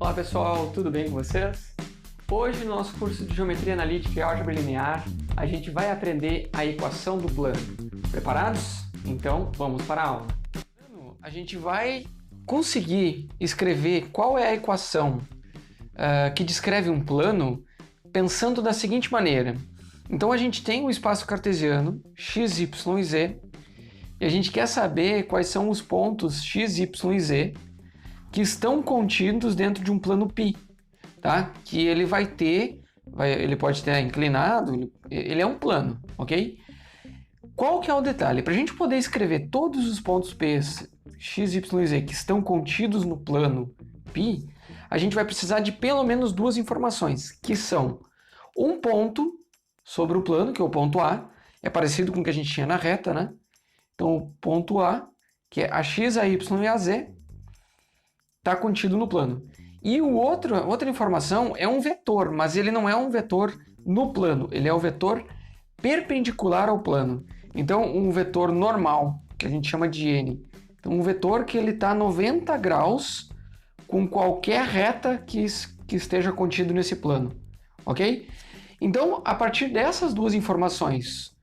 Olá pessoal, tudo bem com vocês? Hoje no nosso curso de Geometria Analítica e Álgebra Linear, a gente vai aprender a equação do plano. Preparados? Então vamos para a aula. A gente vai conseguir escrever qual é a equação que descreve um plano pensando da seguinte maneira. Então a gente tem o espaço cartesiano x, y e z e a gente quer saber quais são os pontos x, y e z que estão contidos dentro de um plano π, tá? Que ele vai ter, ele pode ter inclinado, ele é um plano, ok? Qual que é o detalhe? Para a gente poder escrever todos os pontos P, x, y e z que estão contidos no plano π, a gente vai precisar de pelo menos duas informações, que são um ponto sobre o plano, que é o ponto A, é parecido com o que a gente tinha na reta, né? Então, o ponto A, que é a x, a y e a z, está contido no plano. E outra informação é um vetor, mas ele não é um vetor no plano, ele é um vetor perpendicular ao plano. Então, um vetor normal, que a gente chama de n. Então, um vetor que ele está 90 graus com qualquer reta que esteja contido nesse plano, ok? Então, a partir dessas duas informações,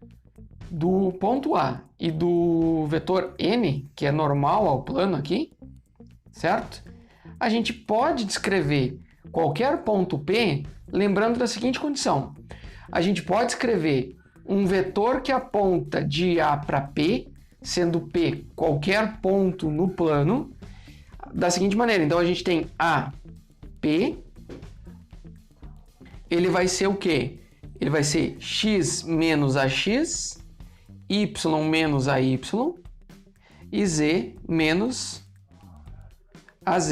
do ponto A e do vetor n, que é normal ao plano aqui, certo? A gente pode descrever qualquer ponto P lembrando da seguinte condição. A gente pode escrever um vetor que aponta de A para P, sendo P qualquer ponto no plano, da seguinte maneira. Então, a gente tem AP, ele vai ser o quê? Ele vai ser x menos AX, y menos AY e z menos AZ.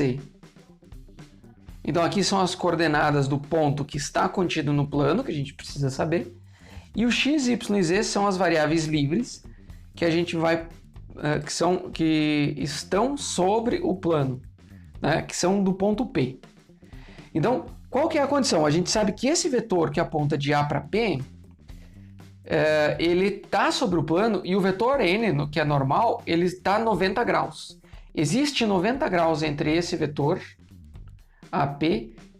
Então aqui são as coordenadas do ponto que está contido no plano, que a gente precisa saber. E o x, y e z são as variáveis livres que a gente vai que estão sobre o plano, né? Que são do ponto P. Então, qual que é a condição? A gente sabe que esse vetor que aponta de A para P, ele está sobre o plano, e o vetor n, que é normal, ele está 90 graus. Existe 90 graus entre esse vetor AP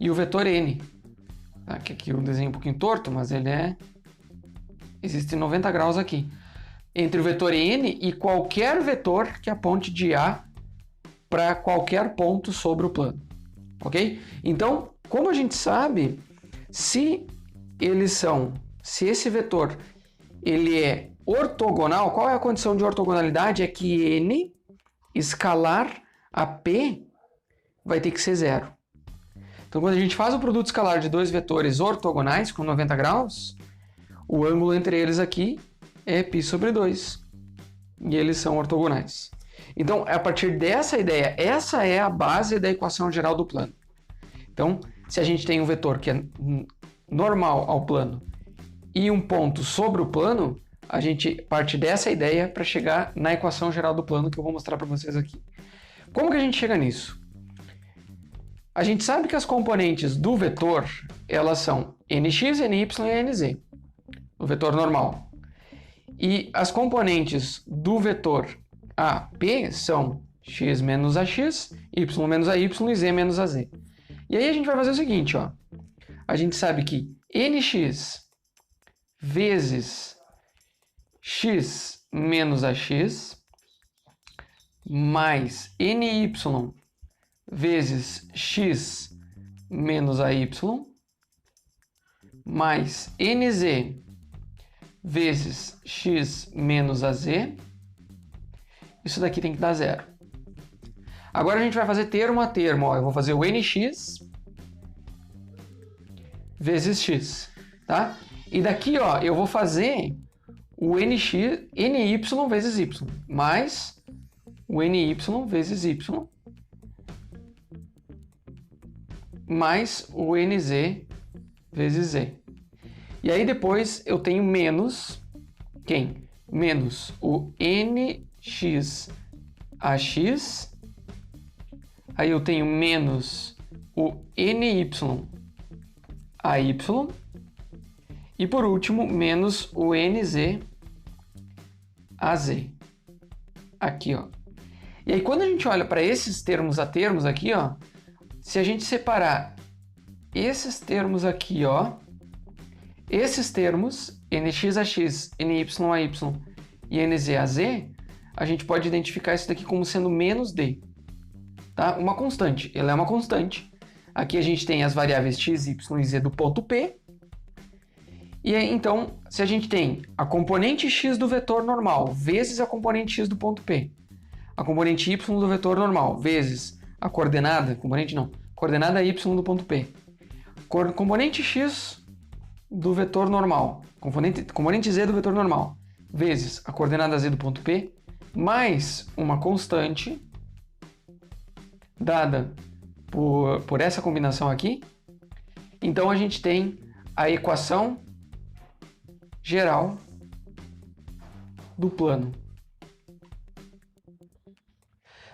e o vetor n. Aqui o desenho é um pouquinho torto, mas existe 90 graus aqui. Entre o vetor n e qualquer vetor que aponte de A para qualquer ponto sobre o plano. Ok? Então, como a gente sabe, se esse vetor ele é ortogonal, qual é a condição de ortogonalidade? É que n escalar a P vai ter que ser zero. Então, quando a gente faz o produto escalar de dois vetores ortogonais com 90 graus, o ângulo entre eles aqui é π sobre 2. E eles são ortogonais. Então, a partir dessa ideia, essa é a base da equação geral do plano. Então, se a gente tem um vetor que é normal ao plano e um ponto sobre o plano, a gente parte dessa ideia para chegar na equação geral do plano que eu vou mostrar para vocês aqui. Como que a gente chega nisso? A gente sabe que as componentes do vetor, elas são nx, ny e nz, o vetor normal. E as componentes do vetor AP são x menos AX, y menos AY e z menos AZ. E aí a gente vai fazer o seguinte, ó. A gente sabe que nx vezes x menos AX mais ny vezes x menos AY mais nz vezes x menos AZ, isso daqui tem que dar zero. Agora a gente vai fazer termo a termo. Ó. Eu vou fazer o nx vezes x, tá? E daqui, ó, eu vou fazer o ny vezes y mais o ny vezes y mais o nz vezes z. E aí depois eu tenho menos quem? Menos o nx ax. Aí eu tenho menos o ny ay. E por último, menos o nz az. Aqui, ó. E aí quando a gente olha para esses termos a termos aqui, ó, se a gente separar esses termos aqui, ó, esses termos, nx a x, ny a y e nz a z, a gente pode identificar isso daqui como sendo menos d, tá? Uma constante, ela é uma constante. Aqui a gente tem as variáveis x, y e z do ponto P. E aí, então, se a gente tem a componente x do vetor normal vezes a componente x do ponto P, a componente y do vetor normal vezes a coordenada, coordenada y do ponto P, componente x do vetor normal, componente z do vetor normal, vezes a coordenada z do ponto P, mais uma constante dada por essa combinação aqui, então a gente tem a equação geral do plano.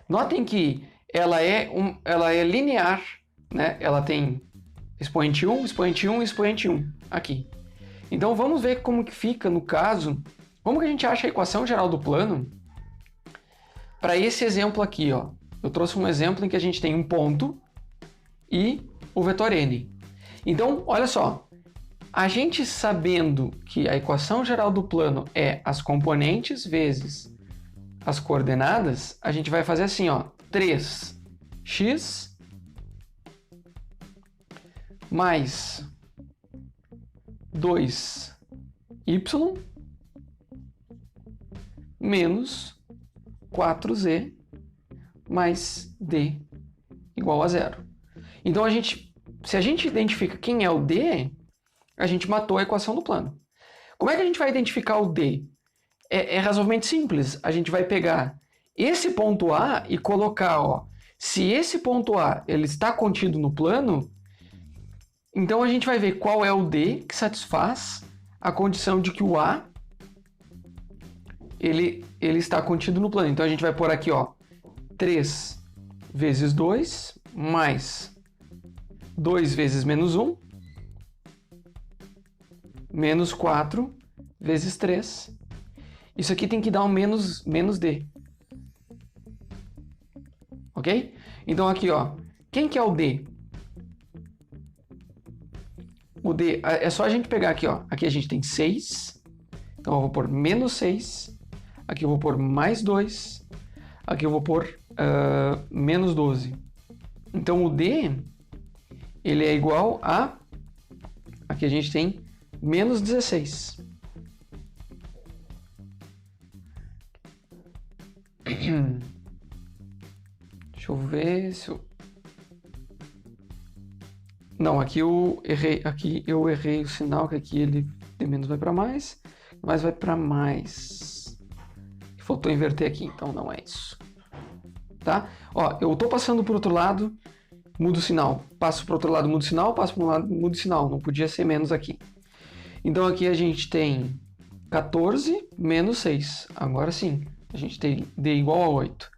Notem que ela é linear, né? Ela tem expoente 1, expoente 1 e expoente 1 aqui. Então vamos ver como que fica no caso, como que a gente acha a equação geral do plano para esse exemplo aqui, ó. Eu trouxe um exemplo em que a gente tem um ponto e o vetor n. Então, olha só, a gente sabendo que a equação geral do plano é as componentes vezes as coordenadas, a gente vai fazer assim, ó, 3x mais 2y menos 4z mais d igual a 0. Então, se a gente identifica quem é o d, a gente matou a equação do plano. Como é que a gente vai identificar o d? É razoavelmente simples. A gente vai pegar esse ponto A e colocar, ó, se esse ponto A ele está contido no plano, então a gente vai ver qual é o d que satisfaz a condição de que o A ele está contido no plano. Então a gente vai pôr aqui, ó, 3 vezes 2 mais 2 vezes menos 1 menos 4 vezes 3. Isso aqui tem que dar um menos d. Ok? Então aqui, ó, quem que é o d? O d é só a gente pegar aqui, ó. Aqui a gente tem 6. Então eu vou pôr menos 6. Aqui eu vou pôr mais 2. Aqui eu vou pôr menos 12. Então o d, ele é igual a... Aqui a gente tem menos 16. Deixa eu ver se eu... Não, aqui eu errei o sinal, que aqui ele de menos vai para mais, mais vai para mais. Faltou inverter aqui, então não é isso. Tá? Ó, eu tô passando para o outro lado, mudo o sinal. Passo para o outro lado, mudo o sinal, passo para um lado, mudo o sinal. Não podia ser menos aqui. Então aqui a gente tem 14 menos 6. Agora sim, a gente tem d igual a 8.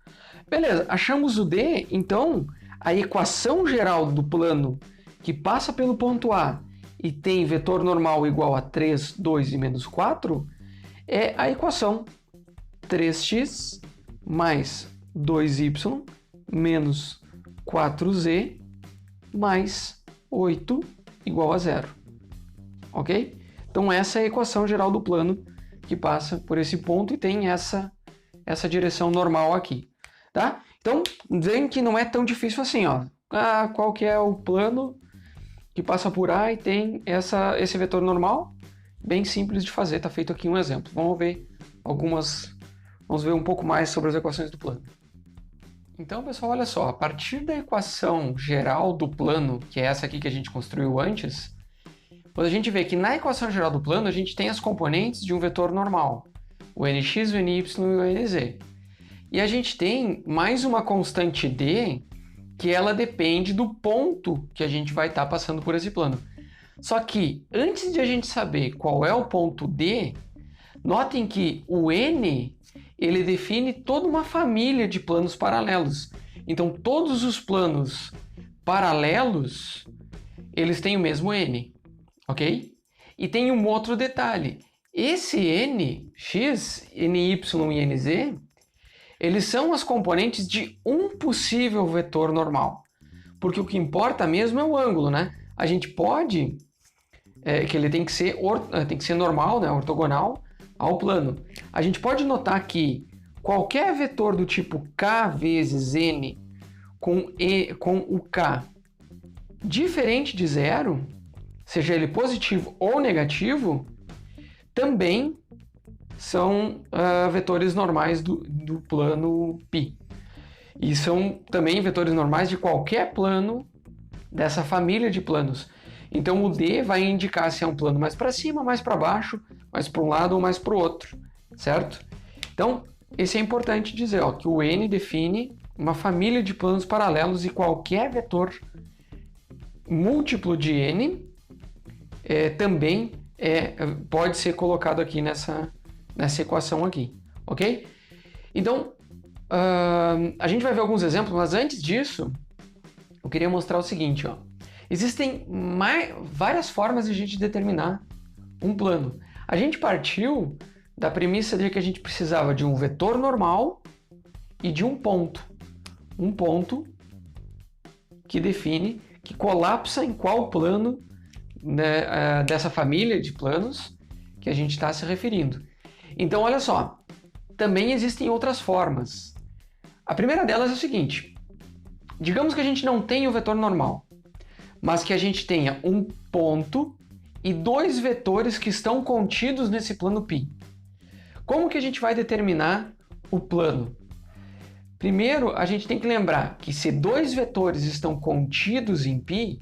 Beleza, achamos o d, então a equação geral do plano que passa pelo ponto A e tem vetor normal igual a 3, 2 e menos 4 é a equação 3x mais 2y menos 4z mais 8 igual a 0. Ok? Então essa é a equação geral do plano que passa por esse ponto e tem essa direção normal aqui. Tá? Então, veem que não é tão difícil assim, ó. Qual que é o plano que passa por A e tem esse vetor normal? Bem simples de fazer, tá feito aqui um exemplo. Vamos ver um pouco mais sobre as equações do plano. Então, pessoal, olha só, a partir da equação geral do plano, que é essa aqui que a gente construiu antes, quando a gente vê que na equação geral do plano a gente tem as componentes de um vetor normal, o nx, o ny e o nz. E a gente tem mais uma constante d, que ela depende do ponto que a gente vai estar passando por esse plano. Só que, antes de a gente saber qual é o ponto d, notem que o n, ele define toda uma família de planos paralelos. Então, todos os planos paralelos, eles têm o mesmo n, ok? E tem um outro detalhe. Esse n, x, ny e nz, eles são as componentes de um possível vetor normal. porque o que importa mesmo é o ângulo, né? A gente pode, que ele tem que ser normal, né? Ortogonal ao plano. A gente pode notar que qualquer vetor do tipo k vezes n com o k diferente de zero, seja ele positivo ou negativo, também são vetores normais do plano π. E são também vetores normais de qualquer plano dessa família de planos. Então o D vai indicar se é um plano mais para cima, mais para baixo, mais para um lado ou mais para o outro, certo? Então, esse é importante dizer, ó, que o N define uma família de planos paralelos e qualquer vetor múltiplo de N também pode ser colocado aqui nessa equação aqui, ok? Então, a gente vai ver alguns exemplos, mas antes disso, eu queria mostrar o seguinte, ó. Existem várias formas de a gente determinar um plano. A gente partiu da premissa de que a gente precisava de um vetor normal e de um ponto. Um ponto que define, que colapsa em qual plano, né, dessa família de planos que a gente está se referindo. Então, olha só, também existem outras formas. A primeira delas é o seguinte: digamos que a gente não tenha o vetor normal, mas que a gente tenha um ponto e dois vetores que estão contidos nesse plano π. Como que a gente vai determinar o plano? Primeiro, a gente tem que lembrar que se dois vetores estão contidos em π,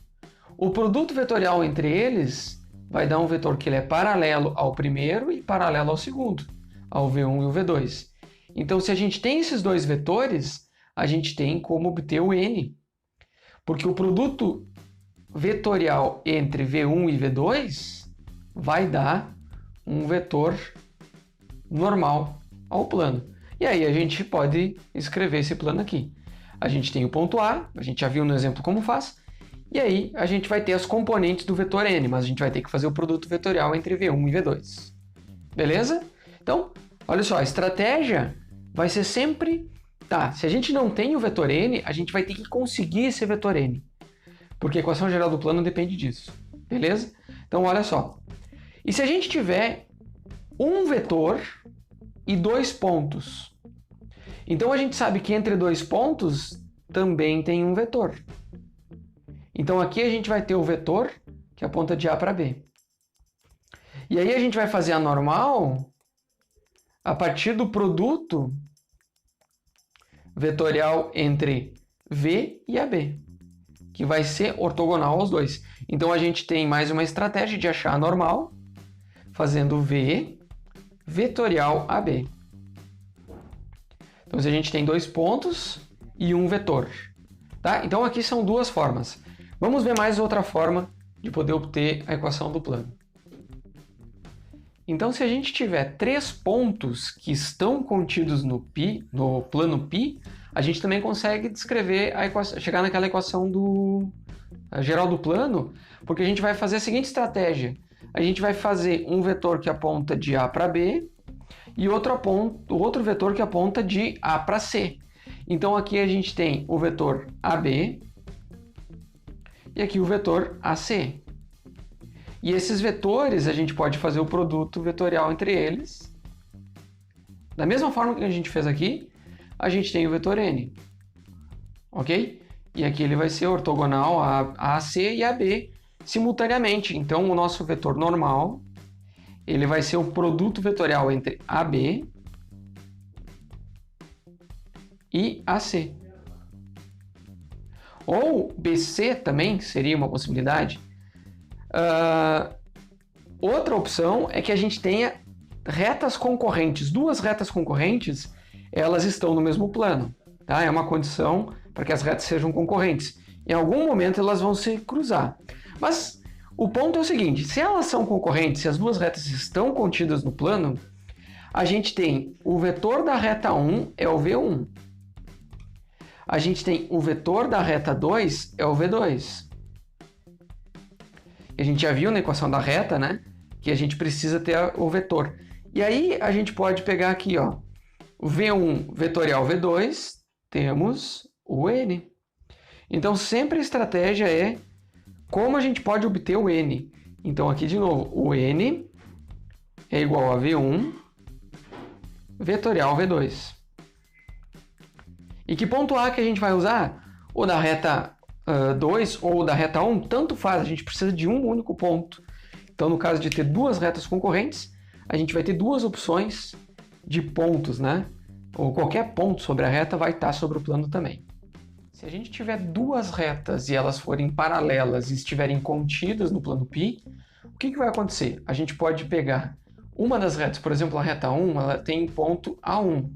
o produto vetorial entre eles vai dar um vetor que ele é paralelo ao primeiro e paralelo ao segundo, ao V1 e o V2. Então, se a gente tem esses dois vetores, a gente tem como obter o N, porque o produto vetorial entre V1 e V2 vai dar um vetor normal ao plano. E aí a gente pode escrever esse plano aqui. A gente tem o ponto A, a gente já viu no exemplo como faz, e aí a gente vai ter as componentes do vetor N, mas a gente vai ter que fazer o produto vetorial entre V1 e V2. Beleza? Então, olha só, a estratégia vai ser sempre... Tá, se a gente não tem o vetor N, a gente vai ter que conseguir esse vetor N, porque a equação geral do plano depende disso. Beleza? Então, olha só. E se a gente tiver um vetor e dois pontos? Então, a gente sabe que entre dois pontos também tem um vetor. Então, aqui a gente vai ter o vetor que aponta de A para B. E aí a gente vai fazer a normal a partir do produto vetorial entre V e AB, que vai ser ortogonal aos dois. Então, a gente tem mais uma estratégia de achar a normal, fazendo V vetorial AB. Então, se a gente tem dois pontos e um vetor. Tá? Então, aqui são duas formas. Vamos ver mais outra forma de poder obter a equação do plano. Então, se a gente tiver três pontos que estão contidos no plano π, a gente também consegue descrever chegar naquela equação geral do plano, porque a gente vai fazer a seguinte estratégia. A gente vai fazer um vetor que aponta de A para B e outro vetor que aponta de A para C. Então, aqui a gente tem o vetor AB e aqui o vetor AC. E esses vetores, a gente pode fazer o produto vetorial entre eles. Da mesma forma que a gente fez aqui, a gente tem o vetor N. Ok? E aqui ele vai ser ortogonal a AC e a B simultaneamente. Então, o nosso vetor normal, ele vai ser o produto vetorial entre AB e AC. Ou BC também seria uma possibilidade. Outra opção é que a gente tenha retas concorrentes. Duas retas concorrentes, elas estão no mesmo plano. Tá? É uma condição para que as retas sejam concorrentes. Em algum momento elas vão se cruzar. Mas o ponto é o seguinte: se elas são concorrentes, se as duas retas estão contidas no plano, a gente tem o vetor da reta 1 é o V1. A gente tem o vetor da reta 2 é o V2. A gente já viu na equação da reta, né, que a gente precisa ter o vetor. E aí a gente pode pegar aqui, ó, o V1 vetorial V2, temos o N. Então, sempre a estratégia é como a gente pode obter o n. Então, aqui de novo, o n é igual a V1 vetorial V2. E que ponto A que a gente vai usar? O da reta 2 ou da reta 1, tanto faz, a gente precisa de um único ponto. Então, no caso de ter duas retas concorrentes, a gente vai ter duas opções de pontos, né? Ou qualquer ponto sobre a reta vai estar sobre o plano também. Se a gente tiver duas retas e elas forem paralelas e estiverem contidas no plano π, o que vai acontecer? A gente pode pegar uma das retas, por exemplo, a reta 1, ela tem ponto A1.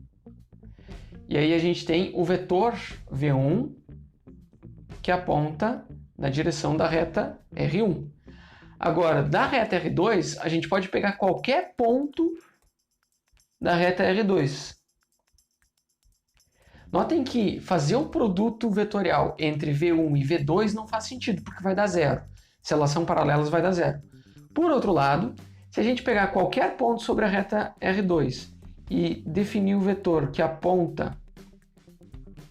E aí a gente tem o vetor V1 que aponta na direção da reta R1. Agora, da reta R2, a gente pode pegar qualquer ponto da reta R2. Notem que fazer um produto vetorial entre V1 e V2 não faz sentido, porque vai dar zero. Se elas são paralelas, vai dar zero. Por outro lado, se a gente pegar qualquer ponto sobre a reta R2 e definir o vetor que aponta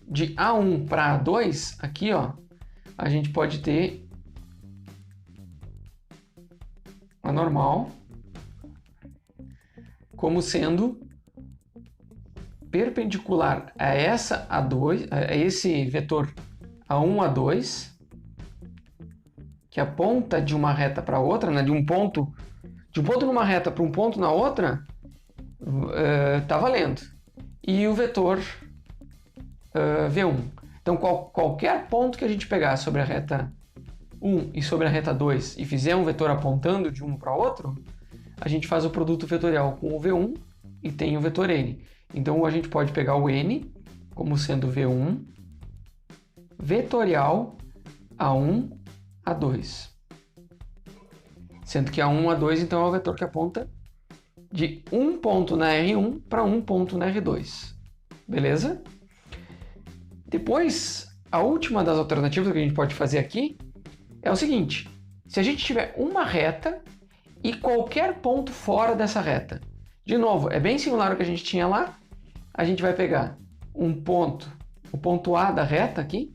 de A1 para A2, aqui, ó, a gente pode ter a normal como sendo perpendicular a essa A2, a esse vetor A1, A2, que aponta de uma reta para outra, né, de um ponto numa reta para um ponto na outra, tá valendo. E o vetor V1. Então, qualquer ponto que a gente pegar sobre a reta 1 e sobre a reta 2 e fizer um vetor apontando de um para outro, a gente faz o produto vetorial com o V1 e tem o vetor n. Então, a gente pode pegar o n como sendo V1 vetorial A1, A2. Sendo que A1, A2, então, é o vetor que aponta de um ponto na R1 para um ponto na R2. Beleza? Depois, a última das alternativas que a gente pode fazer aqui é o seguinte. Se a gente tiver uma reta e qualquer ponto fora dessa reta. De novo, é bem similar ao que a gente tinha lá. A gente vai pegar um ponto, o ponto A da reta aqui,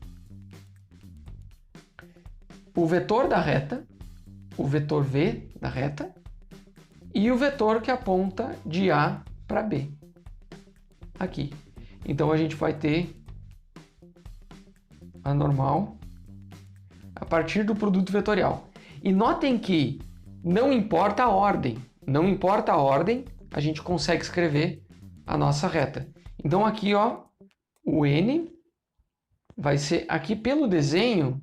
o vetor da reta, o vetor V da reta e o vetor que aponta de A para B, aqui. Então, a gente vai ter a normal a partir do produto vetorial. E notem que não importa a ordem, a gente consegue escrever a nossa reta. Então, aqui, ó, o n vai ser aqui pelo desenho,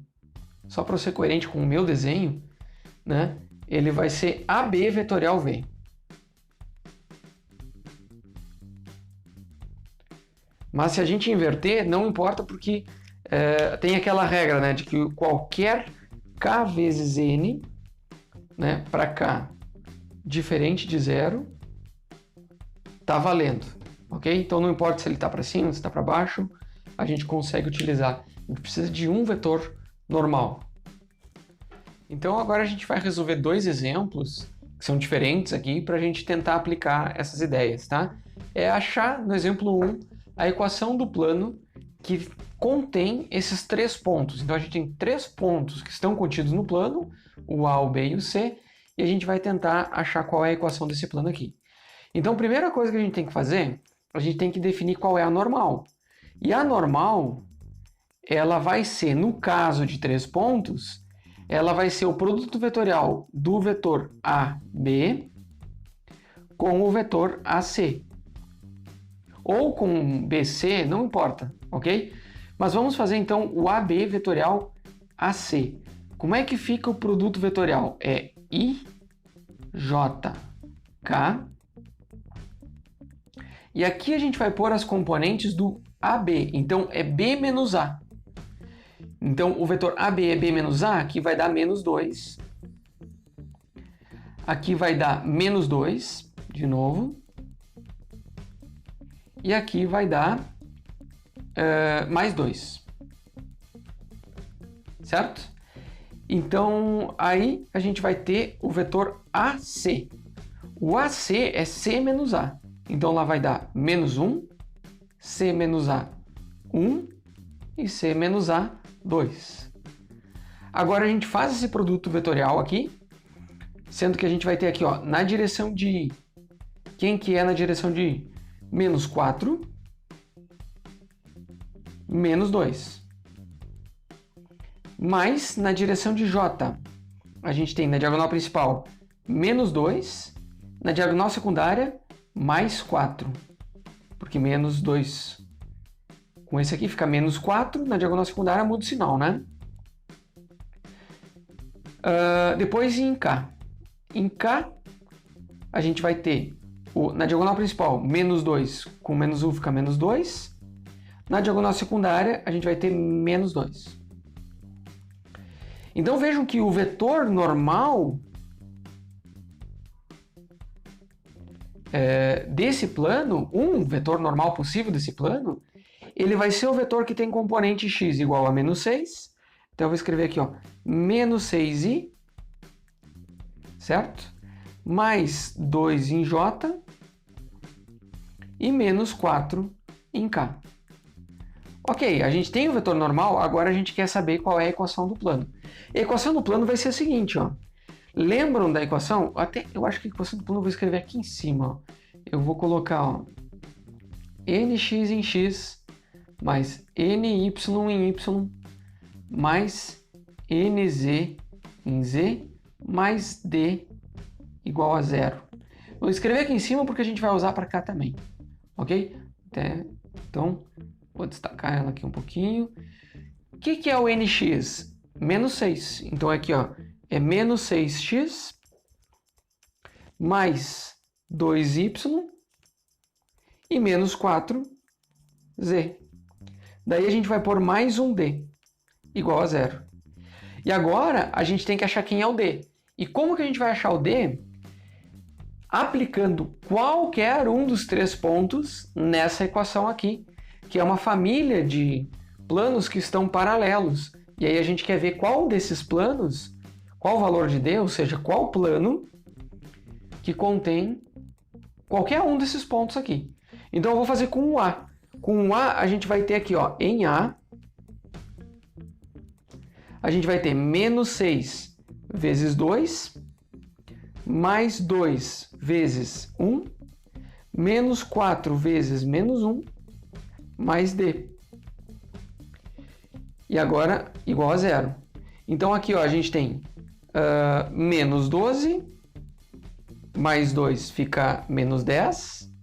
só para eu ser coerente com o meu desenho, né? Ele vai ser AB vetorial V. Mas se a gente inverter, não importa, porque tem aquela regra, né, de que qualquer k vezes n, né, para k diferente de zero, tá valendo, ok? Então não importa se ele está para cima, se está para baixo, a gente consegue utilizar. A gente precisa de um vetor normal. Então agora a gente vai resolver dois exemplos que são diferentes aqui para a gente tentar aplicar essas ideias, tá? É achar, no exemplo 1, a equação do plano que contém esses três pontos. Então a gente tem três pontos que estão contidos no plano, o A, o B e o C, e a gente vai tentar achar qual é a equação desse plano aqui. Então a primeira coisa que a gente tem que fazer, a gente tem que definir qual é a normal. E a normal, ela vai ser, no caso de três pontos, ela vai ser o produto vetorial do vetor AB com o vetor AC. Ou com BC, não importa, ok? Mas vamos fazer então o AB vetorial AC. Como é que fica o produto vetorial? É IJK. E aqui a gente vai pôr as componentes do AB. Então é B menos A. Então o vetor AB é B menos A, aqui vai dar menos 2. Aqui vai dar menos 2, de novo. E aqui vai dar mais 2. Certo? Então, aí a gente vai ter o vetor AC. O AC é C menos A. Então, lá vai dar menos 1, C menos A, 1 e C menos A, 2. Agora a gente faz esse produto vetorial aqui, sendo que a gente vai ter aqui, ó, na direção de I, quem que é na direção de I? Menos 4, menos 2. Mais na direção de J, a gente tem na diagonal principal menos 2, na diagonal secundária mais 4, porque menos 2 com esse aqui fica menos 4, na diagonal secundária muda o sinal, né? Depois em K. Em K, a gente vai ter, na diagonal principal, menos 2 com menos 1 fica menos 2. Na diagonal secundária, a gente vai ter menos 2. Então vejam que o vetor normal desse plano, um vetor normal possível desse plano, ele vai ser o vetor que tem componente x igual a menos 6. Então eu vou escrever aqui, ó, menos 6i, certo? Mais 2 em j e menos 4 em k. Ok, a gente tem o vetor normal, agora a gente quer saber qual é a equação do plano. A equação do plano vai ser a seguinte, ó. Lembram da equação? Eu acho que a equação do plano eu vou escrever aqui em cima, ó. Eu vou colocar, ó, nx em x mais ny em y mais nz em z mais d igual a 0. Vou escrever aqui em cima porque a gente vai usar para cá também, ok? Então, vou destacar ela aqui um pouquinho. O que é o nx? Menos 6. Então aqui, ó, é menos 6x mais 2y e menos 4z. Daí a gente vai pôr mais um d igual a 0. E agora a gente tem que achar quem é o d. E como que a gente vai achar o d? Aplicando qualquer um dos 3 pontos nessa equação aqui, que é uma família de planos que estão paralelos. E aí a gente quer ver qual desses planos, qual o valor de d, ou seja, qual plano que contém qualquer um desses pontos aqui. Então eu vou fazer com o A. Com o A a gente vai ter aqui, ó, em A, a gente vai ter menos 6 vezes 2, mais 2 vezes 1, menos 4 vezes menos 1, mais D. E agora igual a 0. Então aqui, ó, a gente tem menos 12, mais 2 fica menos 10,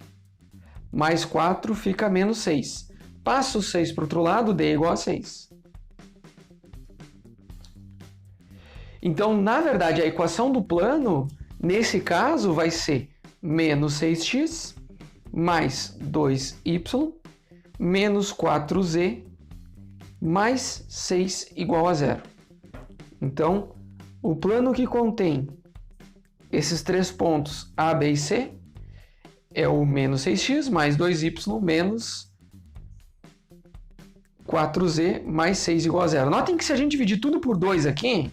mais 4 fica menos 6. Passa o 6 para o outro lado, D é igual a 6. Então, na verdade, a equação do plano, nesse caso, vai ser menos 6x mais 2y menos 4z mais 6 igual a 0. Então, o plano que contém esses 3 pontos A, B e C é o menos 6x mais 2y menos 4z mais 6 igual a 0. Notem que se a gente dividir tudo por 2 aqui,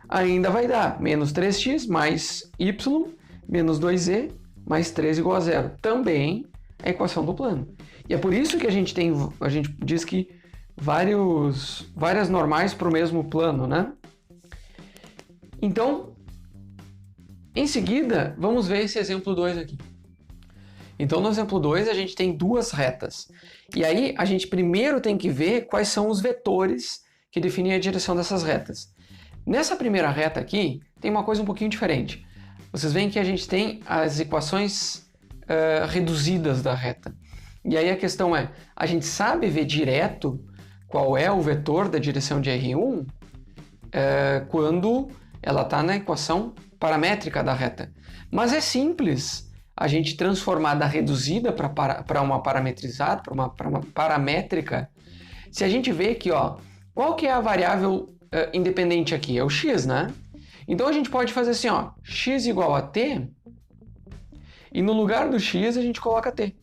ainda vai dar menos 3x mais y menos 2z mais 3 igual a 0. Também é a equação do plano. E é por isso que a gente diz que várias normais para o mesmo plano, né? Então, em seguida, vamos ver esse exemplo 2 aqui. Então, no exemplo 2, a gente tem duas retas. E aí, a gente primeiro tem que ver quais são os vetores que definem a direção dessas retas. Nessa primeira reta aqui, tem uma coisa um pouquinho diferente. Vocês veem que a gente tem as equações reduzidas da reta. E aí a questão é, a gente sabe ver direto qual é o vetor da direção de R1 quando ela está na equação paramétrica da reta. Mas é simples a gente transformar da reduzida para uma parametrizada, para uma paramétrica. Se a gente vê que, ó, qual que é a variável independente aqui? É o x, né? Então a gente pode fazer assim, ó, x igual a t, e no lugar do x a gente coloca t.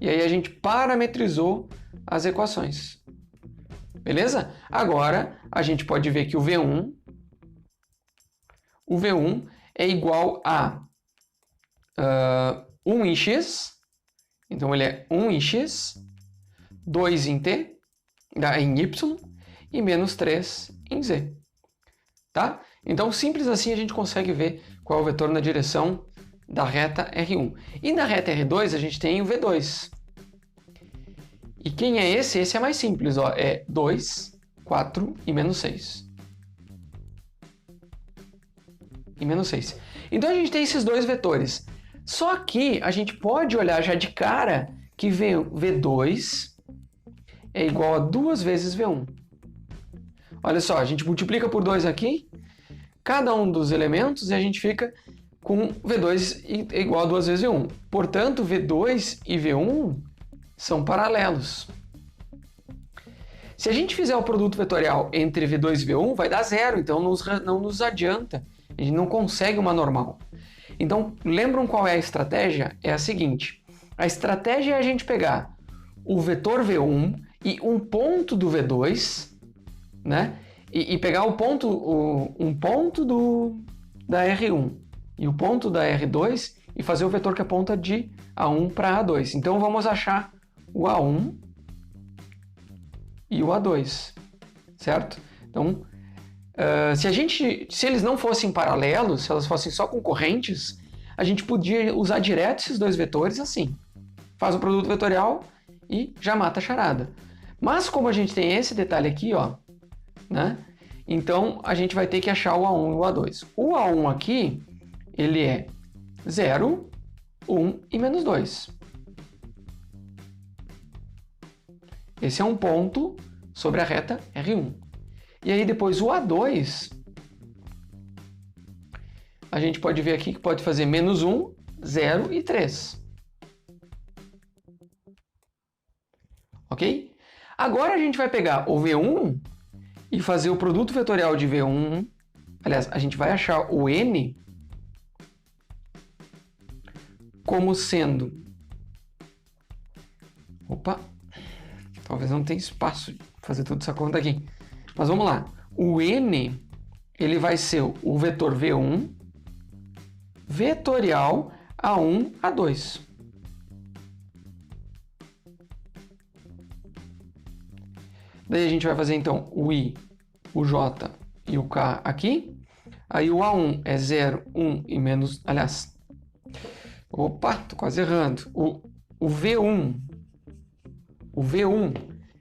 E aí a gente parametrizou as equações. Beleza? Agora a gente pode ver que o V1 é igual a 1 em x, então ele é 1 em x, 2 em t, em y e menos 3 em z. Tá? Então, simples assim a gente consegue ver qual é o vetor na direção da reta R1. E na reta R2 a gente tem o V2. E quem é esse? Esse é mais simples, ó, é 2, 4 e menos 6. E menos 6. Então a gente tem esses dois vetores. Só que a gente pode olhar já de cara que V2 é igual a 2 vezes V1. Olha só, a gente multiplica por 2 aqui, cada um dos elementos, e a gente fica com V2 igual a 2 vezes V1. Portanto, V2 e V1 são paralelos. Se a gente fizer o produto vetorial entre V2 e V1, vai dar zero, então não nos adianta. A gente não consegue uma normal. Então, lembram qual é a estratégia? É a seguinte. A estratégia é a gente pegar o vetor V1 e um ponto do V2, né? E pegar um ponto da R1 e o ponto da R2 e fazer o vetor que aponta de A1 para A2. Então, vamos achar o A1 e o A2, certo? Então, se eles não fossem paralelos, se elas fossem só concorrentes, a gente podia usar direto esses dois vetores assim. Faz o produto vetorial e já mata a charada. Mas como a gente tem esse detalhe aqui, ó, né? Então a gente vai ter que achar o A1 e o A2. O A1 aqui, ele é 0, 1 e menos 2. Esse é um ponto sobre a reta R1. E aí depois o A2, a gente pode ver aqui que pode fazer menos 1, 0 e 3. Ok? Agora a gente vai pegar o V1 e fazer o produto vetorial de V1. Aliás, a gente vai achar o N como sendo... Opa! Talvez não tenha espaço de fazer toda essa conta aqui. Mas vamos lá. O N, ele vai ser o vetor V1 vetorial A1, A2. Daí a gente vai fazer então o I, o J e o K aqui. Aí o A1 é 0, 1 e menos... Aliás, opa, tô quase errando. O V1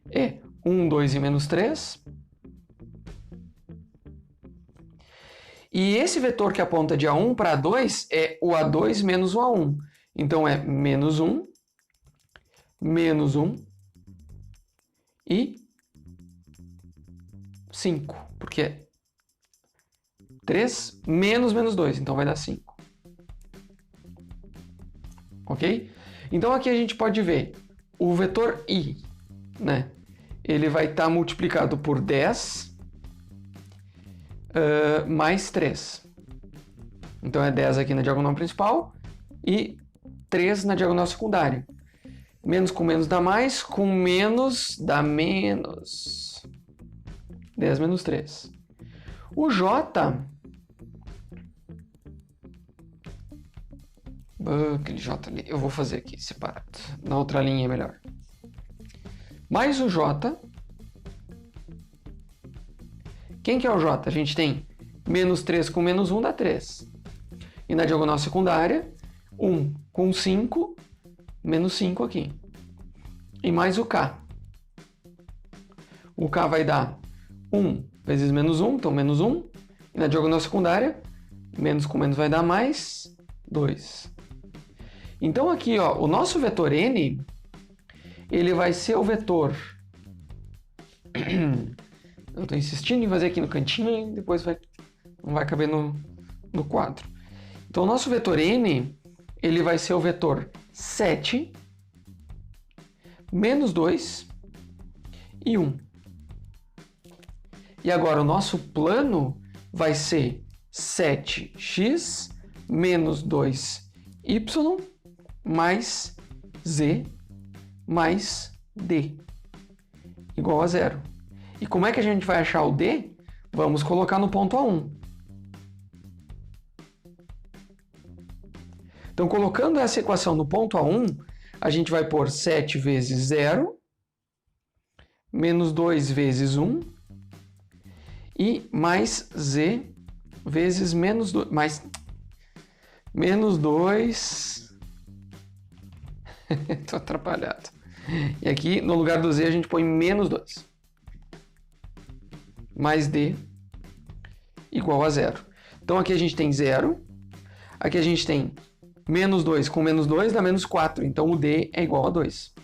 é 1, 2 e menos 3. E esse vetor que aponta de A1 para A2 é o A2 menos o A1. Então é menos 1 e 5, porque é 3 menos 2, então vai dar 5. Ok? Então aqui a gente pode ver o vetor I, né? Ele vai estar multiplicado por 10 mais 3. Então é 10 aqui na diagonal principal e 3 na diagonal secundária. Menos com menos dá mais, com menos dá menos. 10 menos 3. O J... aquele J ali, eu vou fazer aqui separado. Na outra linha é melhor. Mais o J... Quem que é o J? A gente tem menos 3 com menos 1 dá 3. E na diagonal secundária, 1 com 5, menos 5 aqui. E mais o K. O K vai dar 1 vezes menos 1, então menos 1. E na diagonal secundária, menos com menos vai dar mais 2. Então aqui, ó, o nosso vetor N, ele vai ser o vetor... Eu estou insistindo em fazer aqui no cantinho e depois não vai caber no quadro. Então, o nosso vetor N, ele vai ser o vetor 7, menos 2 e 1. E agora, o nosso plano vai ser 7x menos 2y mais z mais d igual a 0. E como é que a gente vai achar o D? Vamos colocar no ponto A1. Então, colocando essa equação no ponto A1, a gente vai pôr 7 vezes 0 menos 2 vezes 1 e mais z vezes menos 2, mais menos 2, tô atrapalhado. E aqui, no lugar do z, a gente põe menos 2. Mais d igual a 0. Então, aqui a gente tem 0. Aqui a gente tem menos 2 com menos 2 dá menos 4. Então, o d é igual a 2.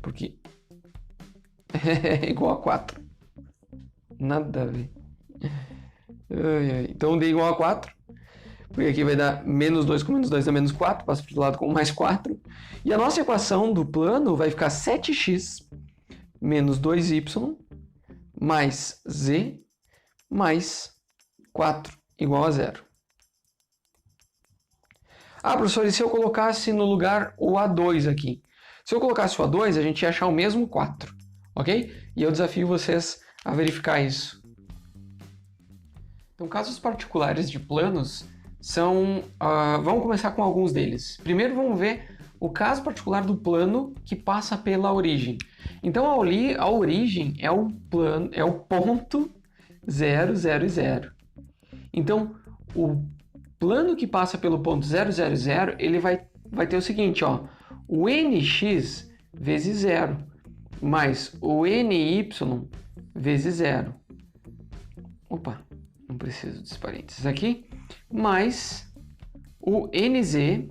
Porque é igual a 4. Nada a ver. Então, d é igual a 4. Porque aqui vai dar menos 2 com menos 2 dá menos 4. Passa para o lado com mais 4. E a nossa equação do plano vai ficar 7x menos 2y mais z mais 4 igual a 0. Ah, professor, e se eu colocasse no lugar o A2 aqui? Se eu colocasse o A2, a gente ia achar o mesmo 4, ok? E eu desafio vocês a verificar isso. Então, casos particulares de planos são... vamos começar com alguns deles. Primeiro, vamos ver o caso particular do plano que passa pela origem. Então, a origem é o ponto 0, 0 e 0. Então, o plano que passa pelo ponto 0, 0 e 0, ele vai ter o seguinte, ó, o nx vezes 0, mais o ny vezes 0. Opa, não preciso desses parênteses aqui. Mais o nz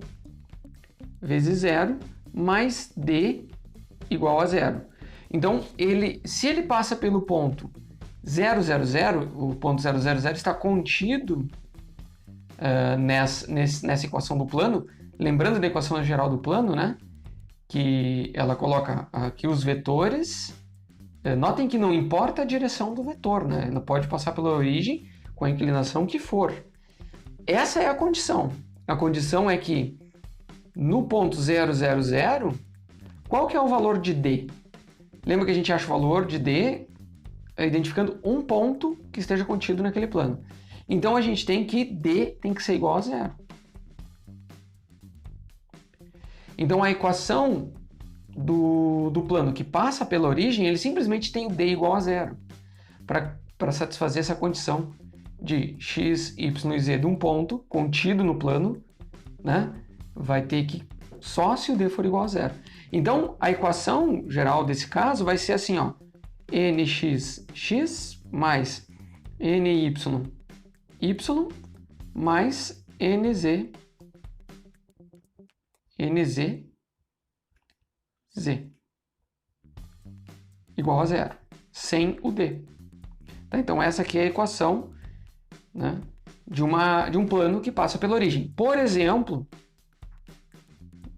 vezes 0, mais d igual a 0. Então, se ele passa pelo ponto 0, 0, 0, o ponto 0, 0, 0 está contido nessa equação do plano. Lembrando da equação geral do plano, né? Que ela coloca aqui os vetores. Notem que não importa a direção do vetor, né? Ela pode passar pela origem com a inclinação que for. Essa é a condição. A condição é que no ponto 0, 0, 0, qual que é o valor de d? Lembra que a gente acha o valor de d identificando um ponto que esteja contido naquele plano. Então, a gente tem que d tem que ser igual a 0. Então, a equação do plano que passa pela origem, ele simplesmente tem o d igual a 0 para satisfazer essa condição de x, y e z de um ponto contido no plano, né? Vai ter que só se o d for igual a 0. Então, a equação geral desse caso vai ser assim, ó, nx mais ny mais nz z igual a 0, sem o d. Tá? Então, essa aqui é a equação, né, de um plano que passa pela origem. Por exemplo,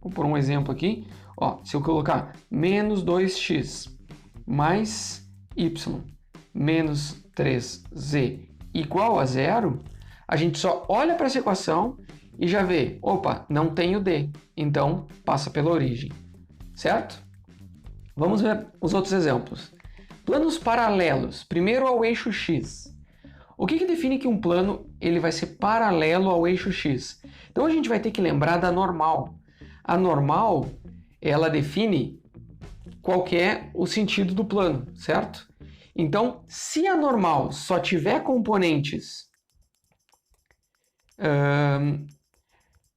vou pôr um exemplo aqui, ó, se eu colocar menos 2x mais y menos 3z igual a 0, a gente só olha para essa equação e já vê, opa, não tem o d, então passa pela origem, certo? Vamos ver os outros exemplos. Planos paralelos, primeiro ao eixo x. O que define que um plano ele vai ser paralelo ao eixo x? Então a gente vai ter que lembrar da normal. A normal, ela define qual que é o sentido do plano, certo? Então, se a normal só tiver componentes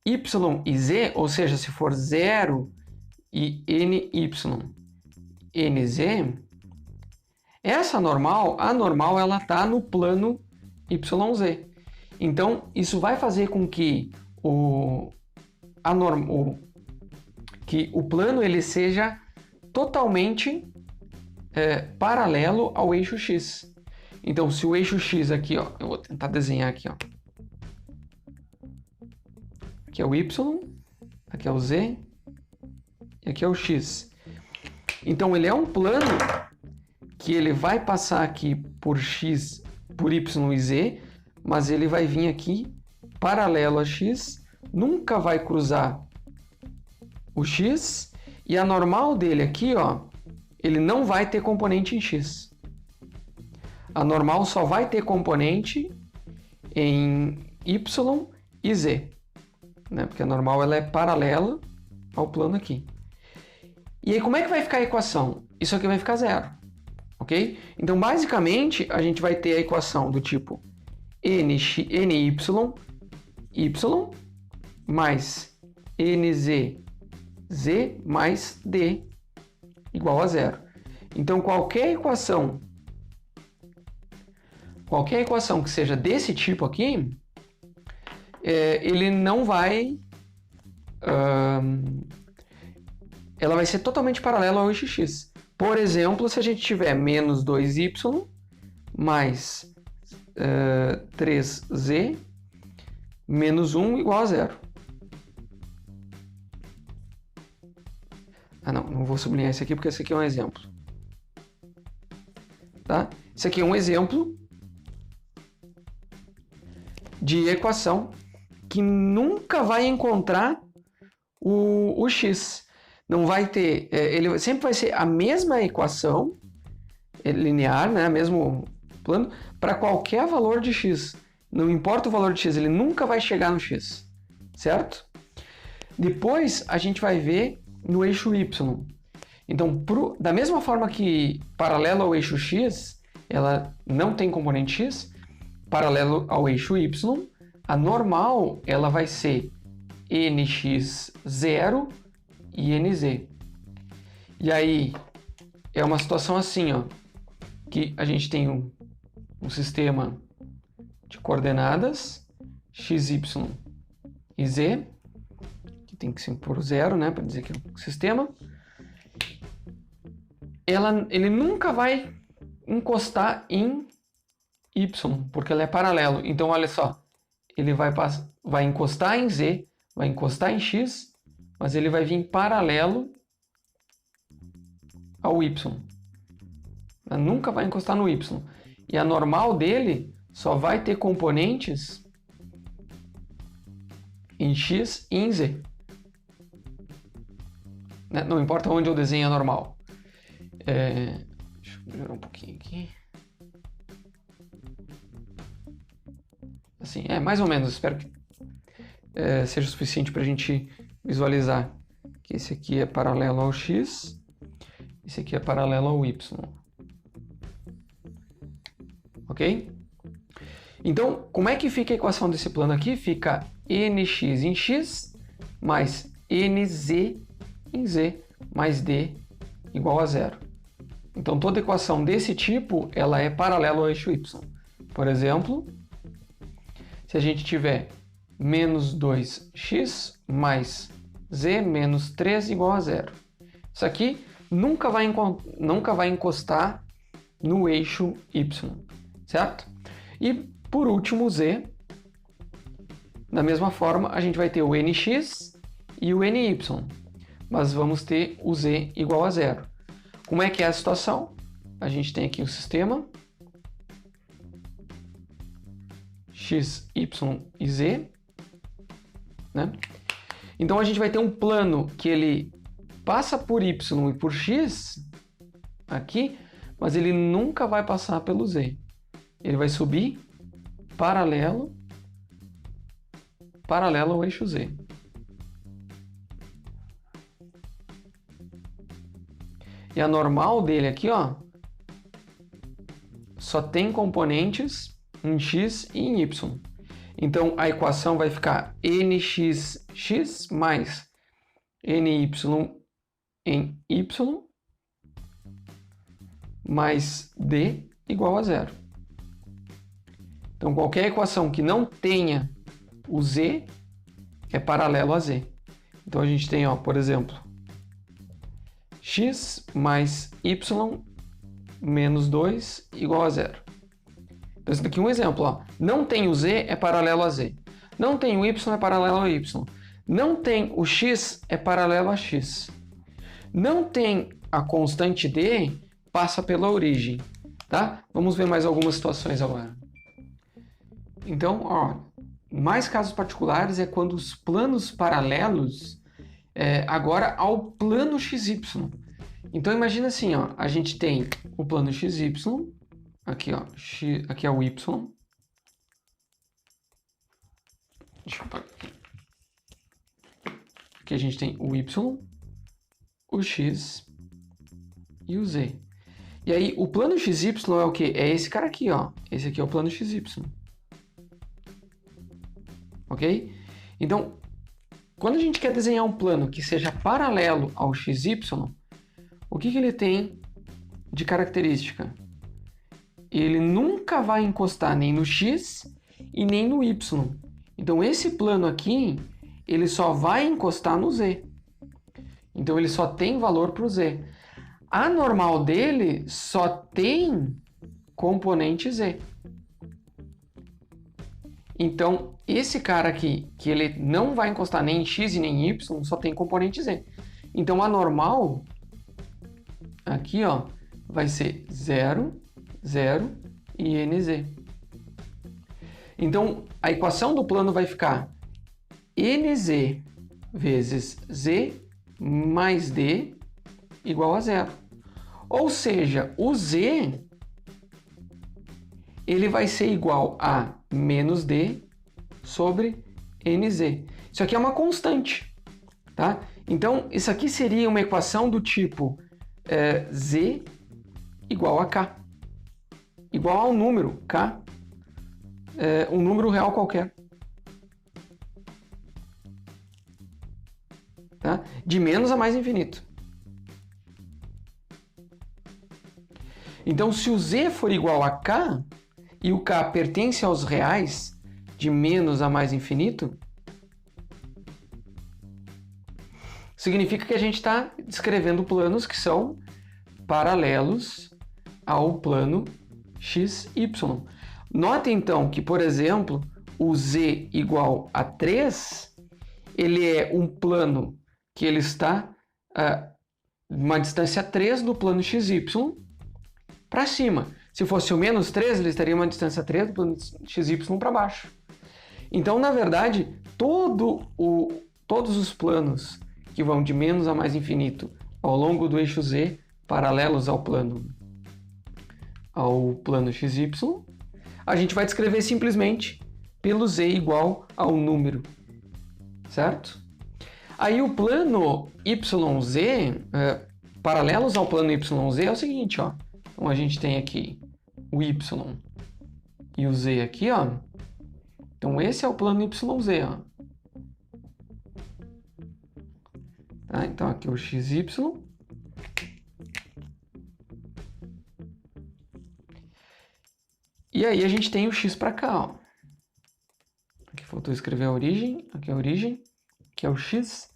y e z, ou seja, se for 0 e ny, nz, essa normal, a normal, ela está no plano yz. Então, isso vai fazer com que o plano ele seja totalmente paralelo ao eixo x. Então, se o eixo x aqui, ó, eu vou tentar desenhar aqui, ó. Aqui é o y, aqui é o z e aqui é o x. Então, ele é um plano que ele vai passar aqui por x, por y e z, mas ele vai vir aqui paralelo a x, nunca vai cruzar o x, e a normal dele aqui, ó, ele não vai ter componente em x. A normal só vai ter componente em y e z, né? Porque a normal ela é paralela ao plano aqui. E aí, como é que vai ficar a equação? Isso aqui vai ficar zero, ok? Então, basicamente, a gente vai ter a equação do tipo ny, y mais nz, z mais d igual a zero. Então, qualquer equação que seja desse tipo aqui, ele não vai... ela vai ser totalmente paralela ao eixo x. Por exemplo, se a gente tiver menos 2y mais 3z menos 1 igual a zero. Ah, não vou sublinhar esse aqui porque esse aqui é um exemplo. Tá? Esse aqui é um exemplo de equação que nunca vai encontrar o x. Não vai ter... ele sempre vai ser a mesma equação linear, né? Mesmo plano, para qualquer valor de x. Não importa o valor de x, ele nunca vai chegar no x. Certo? Depois, a gente vai ver no eixo y. Então, da mesma forma que paralelo ao eixo x, ela não tem componente x, paralelo ao eixo y, a normal ela vai ser nx0 e nz. E aí, é uma situação assim, ó, que a gente tem um sistema de coordenadas x, y e z, que tem que ser por zero, né, para dizer que é um sistema. Ele nunca vai encostar em y, porque ele é paralelo. Então, olha só, ele vai encostar em z, vai encostar em x, mas ele vai vir paralelo ao y. Nunca vai encostar no y. E a normal dele só vai ter componentes em x e em z. Não importa onde eu desenho a normal. Deixa eu melhorar um pouquinho aqui. Assim, mais ou menos. Espero que seja suficiente para a gente visualizar que esse aqui é paralelo ao x, esse aqui é paralelo ao y. Ok? Então, como é que fica a equação desse plano aqui? Fica nx em x mais nz em z mais d igual a zero. Então, toda equação desse tipo, ela é paralela ao eixo y. Por exemplo, se a gente tiver menos 2x mais z menos 3 igual a zero. Isso aqui nunca vai encostar no eixo y, certo? E, por último, z. Da mesma forma, a gente vai ter o nx e o ny, mas vamos ter o z igual a zero. Como é que é a situação? A gente tem aqui o sistema x, y e z, né? Então a gente vai ter um plano que ele passa por y e por x aqui, mas ele nunca vai passar pelo z. Ele vai subir paralelo ao eixo z. E a normal dele aqui, ó, só tem componentes em x e em y. Então, a equação vai ficar nxx mais ny em y mais d igual a zero. Então, qualquer equação que não tenha o z é paralelo a z. Então, a gente tem, ó, por exemplo, x mais y menos 2 igual a zero. Então, esse daqui é um exemplo. Ó. Não tem o z, é paralelo a z. Não tem o y, é paralelo a y. Não tem o x, é paralelo a x. Não tem a constante d, passa pela origem. Tá? Vamos ver mais algumas situações agora. Então, ó, mais casos particulares é quando os planos paralelos agora ao plano xy. Então, imagina assim, ó, a gente tem o plano xy, aqui, ó, aqui é o y. Deixa eu parar aqui. Aqui a gente tem o y, o x e o z. E aí, o plano XY é o quê? É esse cara aqui, ó. Esse aqui é o plano XY. Ok? Então, quando a gente quer desenhar um plano que seja paralelo ao XY, o que ele tem de característica? Ele nunca vai encostar nem no X e nem no Y. Então, esse plano aqui, ele só vai encostar no Z. Então, ele só tem valor para o Z. A normal dele só tem componente Z. Então, esse cara aqui, que ele não vai encostar nem em X e nem em Y, só tem componente Z. Então, a normal, aqui, ó, vai ser 0, 0 e NZ. Então, a equação do plano vai ficar NZ vezes Z mais D igual a 0. Ou seja, o Z ele vai ser igual a menos D sobre NZ. Isso aqui é uma constante, tá? Então, isso aqui seria uma equação do tipo Z igual a K. Igual a um número, K, um número real qualquer. Tá? De menos a mais infinito. Então, se o Z for igual a K, e o K pertence aos reais, de menos a mais infinito, significa que a gente está descrevendo planos que são paralelos ao plano XY. Note então que, por exemplo, o Z igual a 3, ele é um plano que ele está uma distância 3 do plano XY para cima. Se fosse o menos 3, ele estaria uma distância 3 do plano XY para baixo. Então, na verdade, todos os planos que vão de menos a mais infinito ao longo do eixo Z, paralelos ao plano XY, a gente vai descrever simplesmente pelo Z igual ao número, certo? Aí o plano YZ, paralelos ao plano YZ, é o seguinte, ó. Então a gente tem aqui o Y e o Z aqui, ó. Então esse é o plano YZ, ó. Tá? Então aqui o XY. E aí a gente tem o X para cá, ó. Aqui faltou escrever a origem, aqui é a origem, aqui é o X.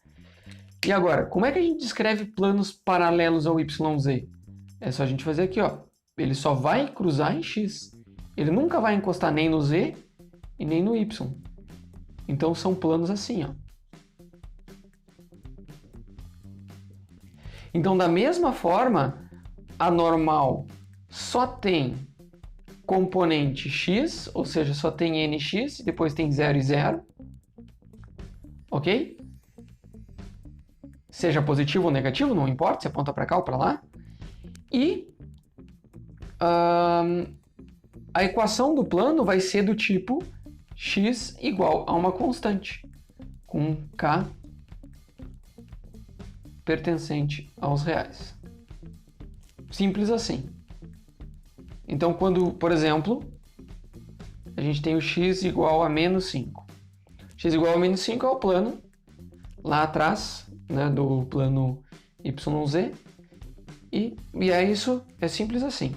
E agora, como é que a gente descreve planos paralelos ao YZ? É só a gente fazer aqui, ó. Ele só vai cruzar em X. Ele nunca vai encostar nem no Z e nem no Y. Então são planos assim, ó. Então, da mesma forma, a normal só tem componente x, ou seja, só tem nx, depois tem 0 e 0, ok? Seja positivo ou negativo, não importa, se aponta para cá ou para lá. E a equação do plano vai ser do tipo x igual a uma constante, com k pertencente aos reais. Simples assim. Então, quando, por exemplo, a gente tem o x igual a menos 5. X igual a menos 5 é o plano lá atrás, né, do plano YZ. E é isso, é simples assim.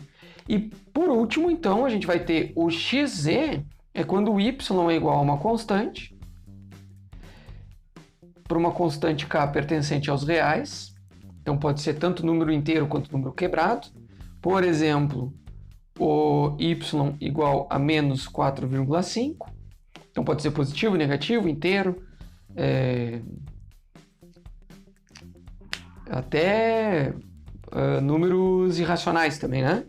E por último, então, a gente vai ter o xz, é quando o y é igual a uma constante, para uma constante k pertencente aos reais. Então pode ser tanto número inteiro quanto número quebrado. Por exemplo, o y igual a menos 4,5. Então pode ser positivo, negativo, inteiro, até números irracionais também, né?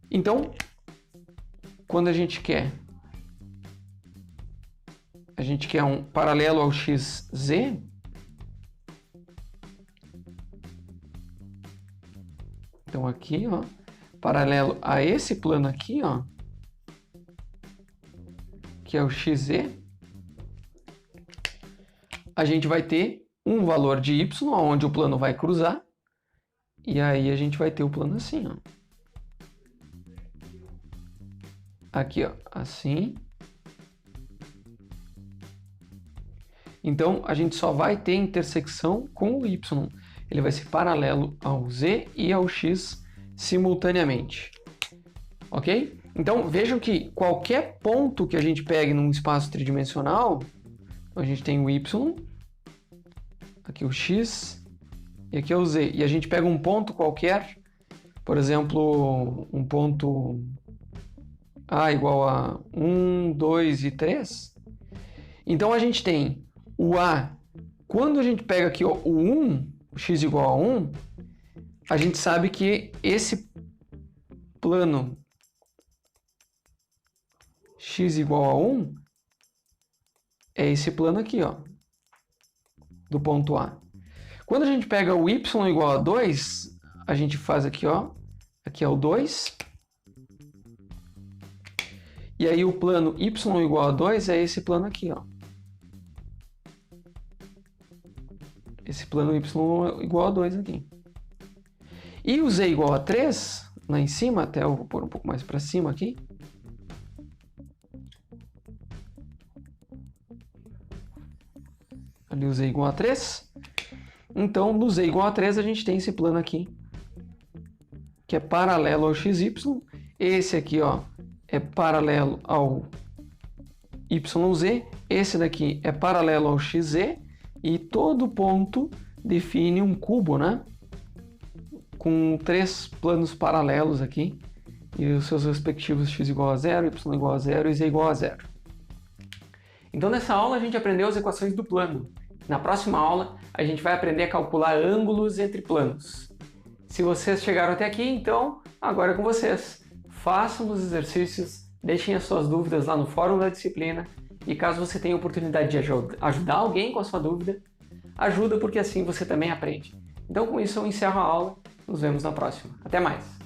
Então, quando a gente quer um paralelo ao xz, então aqui, ó, paralelo a esse plano aqui, ó, que é o xz, a gente vai ter um valor de y, onde o plano vai cruzar, e aí a gente vai ter o plano assim, ó. Aqui, ó, assim. Então, a gente só vai ter intersecção com o y. Ele vai ser paralelo ao z e ao x simultaneamente. Ok? Então, vejam que qualquer ponto que a gente pegue num espaço tridimensional, a gente tem o y, aqui o x, e aqui é o z. E a gente pega um ponto qualquer, por exemplo, um ponto A igual a 1, 2 e 3. Então a gente tem o A, quando a gente pega aqui ó, o 1, o x igual a 1, a gente sabe que esse plano x igual a 1 é esse plano aqui, ó, do ponto A. Quando a gente pega o y igual a 2, a gente faz aqui, ó, aqui é o 2. E aí o plano y igual a 2 é esse plano aqui, ó. Esse plano y igual a 2 aqui. E o z igual a 3, lá em cima, até eu vou pôr um pouco mais para cima aqui. Ali o z igual a 3. Então, no z igual a 3, a gente tem esse plano aqui, que é paralelo ao xy. Esse aqui, ó, é paralelo ao YZ, esse daqui é paralelo ao XZ, e todo ponto define um cubo, né? Com 3 planos paralelos aqui, e os seus respectivos x igual a 0, y igual a 0 e z igual a 0. Então nessa aula a gente aprendeu as equações do plano. Na próxima aula a gente vai aprender a calcular ângulos entre planos. Se vocês chegaram até aqui, então agora é com vocês. Façam os exercícios, deixem as suas dúvidas lá no fórum da disciplina e caso você tenha a oportunidade de ajudar alguém com a sua dúvida, ajuda porque assim você também aprende. Então com isso eu encerro a aula, nos vemos na próxima. Até mais!